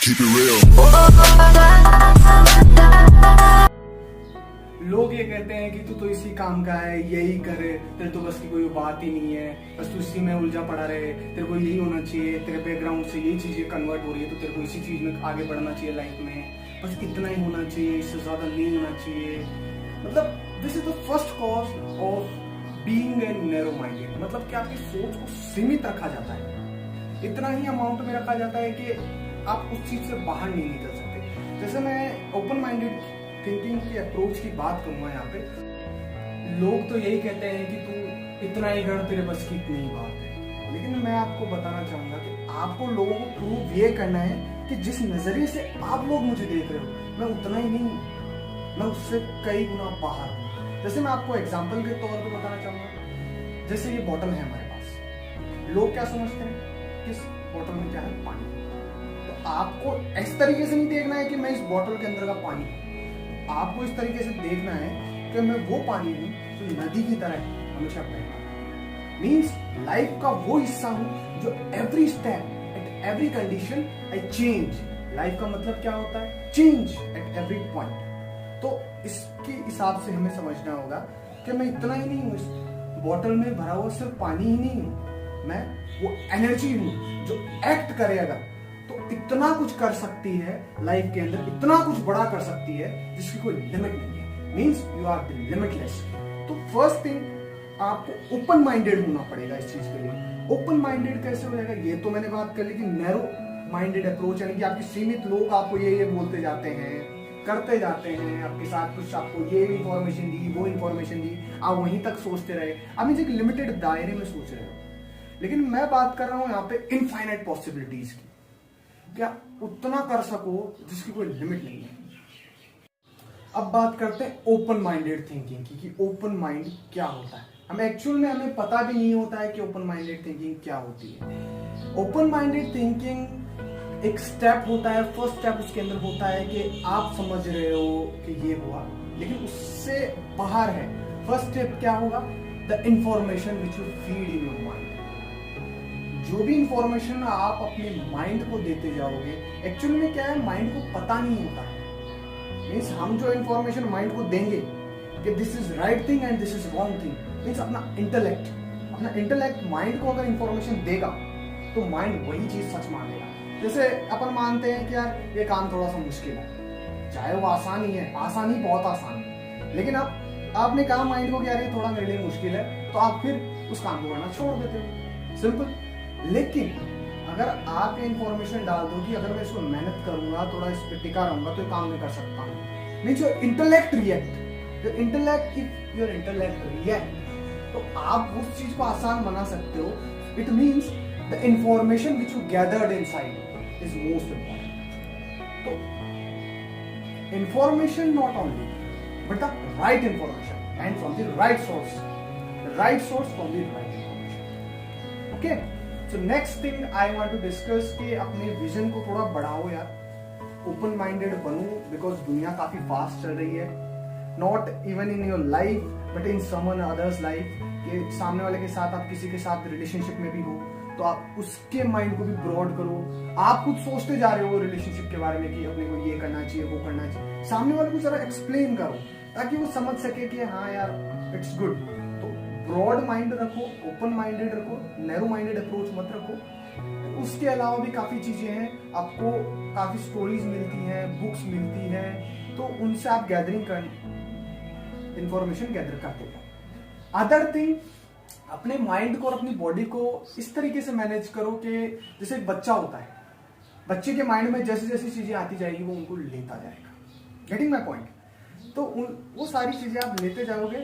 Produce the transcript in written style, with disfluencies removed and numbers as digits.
keep it real. लोग ये कहते हैं कि तू तो इसी काम का है, यही करे, तेरे तो बस की कोई बात ही नहीं है, बस तू इसी में उलझा पड़ा रहे, तेरे को यही होना चाहिए, तेरे बैकग्राउंड से यही चीजें कन्वर्ट हो रही है तो तेरे को इसी चीज में आगे बढ़ना चाहिए लाइफ में, बस इतना ही होना चाहिए, इससे ज्यादा नहीं होना चाहिए। मतलब this is the first cause of being a narrow minded. मतलब कि आपकी सोच को सीमित रखा जाता है, इतना ही अमाउंट में रखा जाता है कि आप उस चीज से बाहर नहीं निकल सकते। जैसे मैं ओपन माइंडेड थिंकिंग की अप्रोच की बात करूंगा यहाँ पे, लोग तो यही कहते हैं कि तू इतना ही कर, तेरे बस की इतनी ही बात है। लेकिन मैं आपको बताना चाहूंगा कि आपको लोगों को प्रूव ये करना है कि जिस नजरिए से आप लोग मुझे देख रहे हो, मैं उतना ही नहीं, मैं उससे कई गुना बाहर हूँ। जैसे मैं आपको एग्जाम्पल के तौर पर बताना चाहूंगा, जैसे ये बॉटल है हमारे पास, लोग क्या समझते हैं कि इस बॉटल में क्या है, पानी। तो आपको इस तरीके से नहीं देखना है कि मैं इस बॉटल के अंदर का पानी हूं, आपको इस तरीके से देखना है कि मैं वो पानी हूं जो नदी की तरह हमेशा बहता। मीन्स लाइफ का वो हिस्सा हूं जो every step at every condition I change. Life का मतलब क्या होता है, चेंज एट एवरी पॉइंट। तो इसके हिसाब से हमें समझना होगा कि मैं इतना ही नहीं हूं, इस बॉटल में भरा हुआ सिर्फ पानी ही नहीं हूं, मैं वो एनर्जी हूं जो एक्ट करे अगर तो इतना कुछ कर सकती है लाइफ के अंदर, इतना कुछ बड़ा कर सकती है जिसकी कोई लिमिट नहीं है। Means you are the limitless. तो फर्स्ट थिंग आपको ओपन माइंडेड होना पड़ेगा इस चीज के लिए। ओपन माइंडेड कैसे हो जाएगा, ये तो मैंने बात कर ली कि नैरो माइंडेड अप्रोच, यानी कि आपकी सीमित लोग आपको ये बोलते जाते हैं, करते जाते हैं आपके साथ कुछ, आपको ये इंफॉर्मेशन दी, वो इंफॉर्मेशन दी, आप वहीं तक सोचते रहे, आप एक लिमिटेड दायरे में सोच रहे हो। लेकिन मैं बात कर रहा हूं यहाँ पे इनफाइनाइट पॉसिबिलिटीज की, क्या उतना कर सको जिसकी कोई लिमिट नहीं है। अब बात करते हैं ओपन माइंडेड थिंकिंग की कि ओपन माइंड क्या होता है। हमें एक्चुअल में हमें पता भी नहीं होता है कि ओपन माइंडेड थिंकिंग क्या होती है। ओपन माइंडेड थिंकिंग एक स्टेप होता है, फर्स्ट स्टेप उसके अंदर होता है कि आप समझ रहे हो कि ये हुआ, लेकिन उससे बाहर है। फर्स्ट स्टेप क्या होगा, the information which you feed in your mind. जो भी इंफॉर्मेशन आप अपने माइंड को देते जाओगे, एक्चुअली में क्या है, माइंड को पता नहीं होता है। मीन्स हम जो इंफॉर्मेशन माइंड को देंगे कि this is right thing and this is wrong thing, means अपना इंटेलेक्ट माइंड को अगर इंफॉर्मेशन देगा तो माइंड वही चीज सच मानेगा। जैसे अपन मानते हैं कि यार ये काम थोड़ा सा मुश्किल है, चाहे वो आसान ही है, आसान ही बहुत आसान है, लेकिन अब आपने कहा माइंड को कि यार ये थोड़ा मेरे लिए मुश्किल है, तो आप फिर उस काम को करना छोड़ देते हो, सिंपल। लेकिन अगर आप इंफॉर्मेशन डाल दो कि अगर मैं इसको मेहनत करूंगा, थोड़ा इस पे टिका रहूंगा तो ये काम नहीं कर सकता हूँ, means your intellect react, your intellect, if your intellect react, तो आप उस चीज को आसान बना सकते हो। It means the information which you gathered inside is most important. तो information not only but the right information and from the right source, the right source from the right information. Okay, so next thing I want to discuss कि अपने vision को थोड़ा बढ़ाओ यार, open minded बनो, because दुनिया काफी fast चल रही है, not even in your life but in someone others life. कि सामने वाले के साथ आप किसी के साथ रिलेशनशिप में भी हो तो आप उसके माइंड को भी ब्रॉड करो। आप खुद सोचते जा रहे हो रिलेशनशिप के बारे में कि अपने को ये करना चाहिए, वो करना चाहिए, सामने वाले को जरा एक्सप्लेन करो ताकि वो समझ सके कि हाँ यार इट्स गुड। तो ब्रॉड माइंड रखो, ओपन माइंडेड रखो, नैरो माइंडेड अप्रोच मत रखो। उसके अलावा भी काफी चीजें हैं, आपको काफी स्टोरीज मिलती हैं, बुक्स मिलती हैं, तो उनसे आप गैदरिंग कर इंफॉर्मेशन गैदर करते हो। अदर थिंग, अपने माइंड को और अपनी बॉडी को इस तरीके से मैनेज करो कि जैसे एक बच्चा होता है, बच्चे के माइंड में जैसी जैसी चीजें आती जाएगी वो उनको लेता जाएगा। Getting my point? तो वो सारी चीजें आप लेते जाओगे